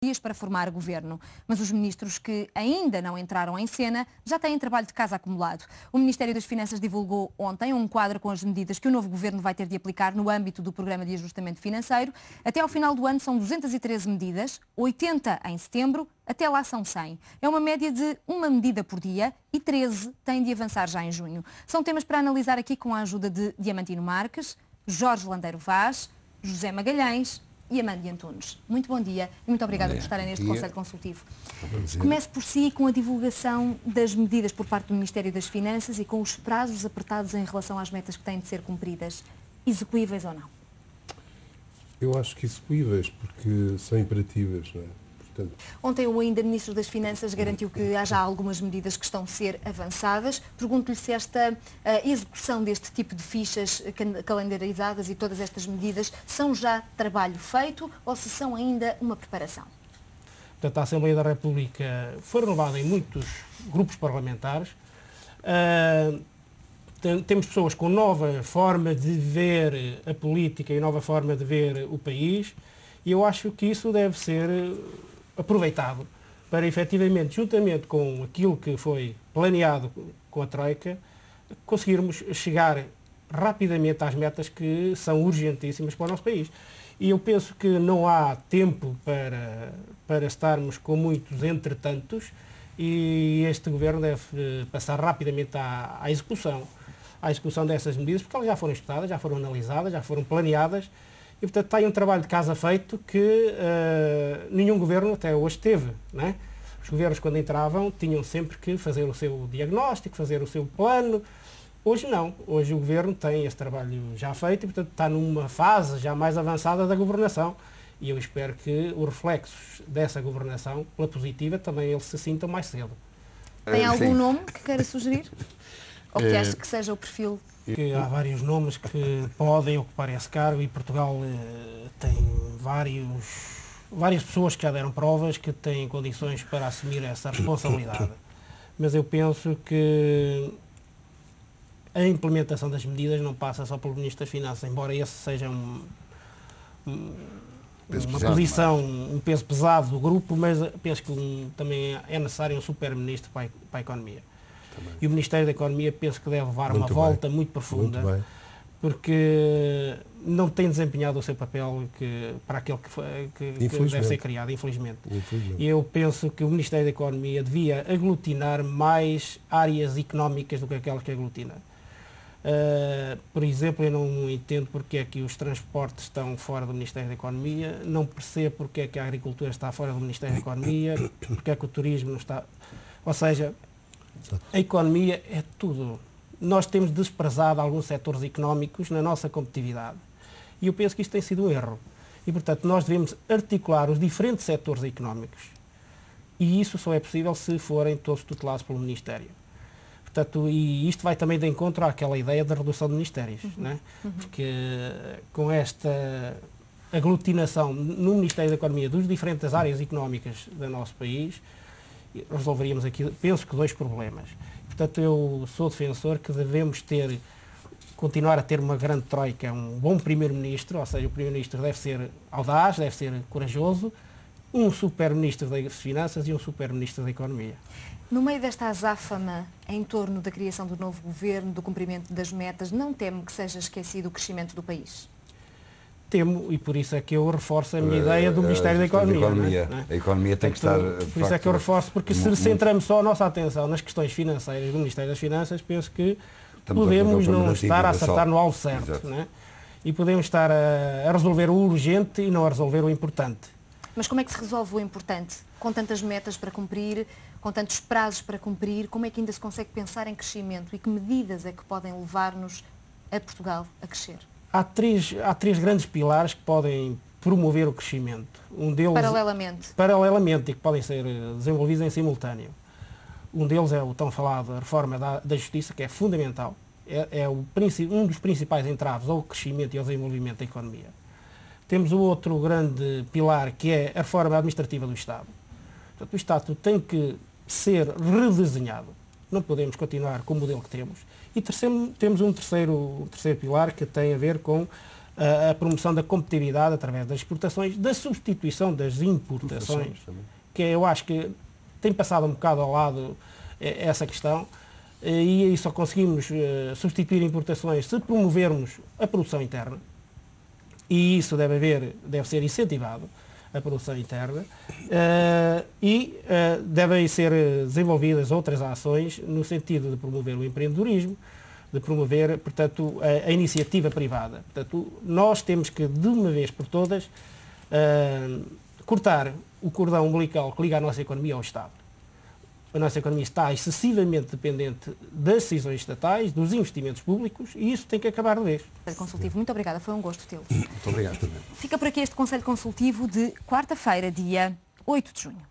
dias para formar governo. Mas os ministros que ainda não entraram em cena já têm trabalho de casa acumulado. O Ministério das Finanças divulgou ontem um quadro com as medidas que o novo governo vai ter de aplicar no âmbito do Programa de Ajustamento Financeiro. Até ao final do ano são 213 medidas, 80 em setembro, até lá são 100. É uma média de uma medida por dia e 13 têm de avançar já em junho. São temas para analisar aqui com a ajuda de Diamantino Marques, Jorge Landeiro Vaz, José Magalhães e Amândio Antunes. Muito bom dia e muito obrigada por estarem neste Conselho Consultivo. Comece por si com a divulgação das medidas por parte do Ministério das Finanças e com os prazos apertados em relação às metas que têm de ser cumpridas. Execuíveis ou não? Eu acho que execuíveis, porque são imperativas, não é? Ontem o ainda Ministro das Finanças garantiu que há já algumas medidas que estão a ser avançadas. Pergunto-lhe se esta execução deste tipo de fichas calendarizadas e todas estas medidas são já trabalho feito ou se são ainda uma preparação. Portanto, a Assembleia da República foi renovada em muitos grupos parlamentares. Temos pessoas com nova forma de ver a política e nova forma de ver o país e eu acho que isso deve ser aproveitado para, efetivamente, juntamente com aquilo que foi planeado com a Troika, conseguirmos chegar rapidamente às metas que são urgentíssimas para o nosso país. E eu penso que não há tempo para estarmos com muitos entretantos e este Governo deve passar rapidamente à execução dessas medidas, porque elas já foram estudadas, já foram analisadas, já foram planeadas. E, portanto, está aí um trabalho de casa feito que nenhum governo até hoje teve, não é? Os governos, quando entravam, tinham sempre que fazer o seu diagnóstico, fazer o seu plano. Hoje não. Hoje o governo tem esse trabalho já feito e, portanto, está numa fase já mais avançada da governação. E eu espero que os reflexos dessa governação, pela positiva, também eles se sintam mais cedo. Tem algum nome que queira sugerir? Ou que acha que seja o perfil? Que há vários nomes que podem ocupar esse cargo e Portugal tem várias pessoas que já deram provas que têm condições para assumir essa responsabilidade. Mas eu penso que a implementação das medidas não passa só pelo Ministro das Finanças, embora esse seja uma posição, um peso pesado do grupo, mas penso que também é necessário um super-ministro para a economia. E o Ministério da Economia penso que deve levar uma volta muito profunda, porque não tem desempenhado o seu papel para aquele que deve ser criado, infelizmente. E eu penso que o Ministério da Economia devia aglutinar mais áreas económicas do que aquelas que aglutina. Por exemplo, eu não entendo porque é que os transportes estão fora do Ministério da Economia, não percebo porque é que a agricultura está fora do Ministério da Economia, porque é que o turismo não está... Ou seja, a economia é tudo. Nós temos desprezado alguns setores económicos na nossa competitividade. E eu penso que isto tem sido um erro. E, portanto, nós devemos articular os diferentes setores económicos. E isso só é possível se forem todos tutelados pelo Ministério. Portanto, e isto vai também de encontro àquela ideia da redução de ministérios. Não é? Porque com esta aglutinação no Ministério da Economia dos diferentes áreas económicas do nosso país, resolveríamos aqui, penso que, dois problemas. Portanto, eu sou defensor que devemos continuar a ter uma grande troika, um bom primeiro-ministro, ou seja, o primeiro-ministro deve ser audaz, deve ser corajoso, um super-ministro das Finanças e um super-ministro da Economia. No meio desta azáfama em torno da criação do novo governo, do cumprimento das metas, não temo que seja esquecido o crescimento do país? Temo, e por isso é que eu reforço a minha ideia do Ministério da Economia. A economia tem que estar... Por isso é que eu reforço, porque se centramos só a nossa atenção nas questões financeiras do Ministério das Finanças, penso que podemos não estar a acertar no alvo certo. Né? E podemos estar a resolver o urgente e não a resolver o importante. Mas como é que se resolve o importante? Com tantas metas para cumprir, com tantos prazos para cumprir, como é que ainda se consegue pensar em crescimento e que medidas é que podem levar-nos a Portugal a crescer? Há três grandes pilares que podem promover o crescimento. Um deles, paralelamente, e que podem ser desenvolvidos em simultâneo. Um deles é o tão falado a reforma da Justiça, que é fundamental. É um dos principais entraves ao crescimento e ao desenvolvimento da economia. Temos o outro grande pilar, que é a reforma administrativa do Estado. Portanto, o Estado tem que ser redesenhado. Não podemos continuar com o modelo que temos. E temos um terceiro pilar que tem a ver com a promoção da competitividade através das exportações, da substituição das importações, que eu acho que tem passado um bocado ao lado essa questão, e aí só conseguimos substituir importações se promovermos a produção interna, e isso deve ser incentivado, a produção interna, e devem ser desenvolvidas outras ações no sentido de promover o empreendedorismo, de promover, portanto, a iniciativa privada. Portanto, nós temos que, de uma vez por todas, cortar o cordão umbilical que liga a nossa economia ao Estado. A nossa economia está excessivamente dependente das decisões estatais, dos investimentos públicos, e isso tem que acabar de vez. Conselho Consultivo, muito obrigada, foi um gosto tê-lo. Muito obrigado também. Fica por aqui este Conselho Consultivo de quarta-feira, dia 8 de junho.